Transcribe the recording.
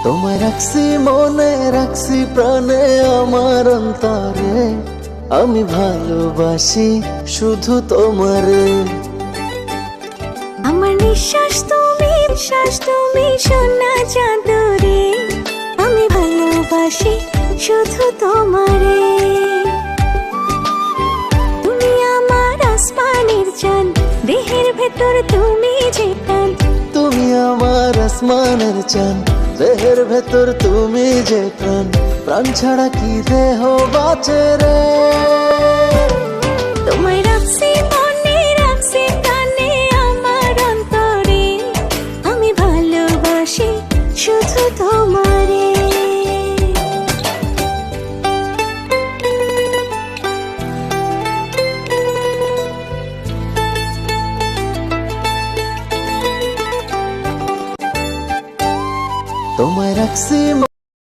তোমায় রাখছি মনে, রাখছি প্রাণে, আমার অন্তরে আমি ভালোবাসি শুধু তোমারে। আমার নিঃশ্বাস তুমি, বিশ্বাস তুমি, সোনা চাঁদরে আমি ভালোবাসি শুধু তোমারে। তুমি আমার আসমানের চাঁদ, দেহের ভেতর তুমি যে প্রাণ। তুমি আমার আসমানের চাঁদ, দেহের ভেতর তুমি যে প্রাণ। প্রাণ ছাড়া কি দেহ বাঁচে রে। তোমায় রাখছি মনে, রাখছি প্রাণে, আমার অন্তরে আমি ভালোবাসি শুধু তোমারে। তোমায় রাখছি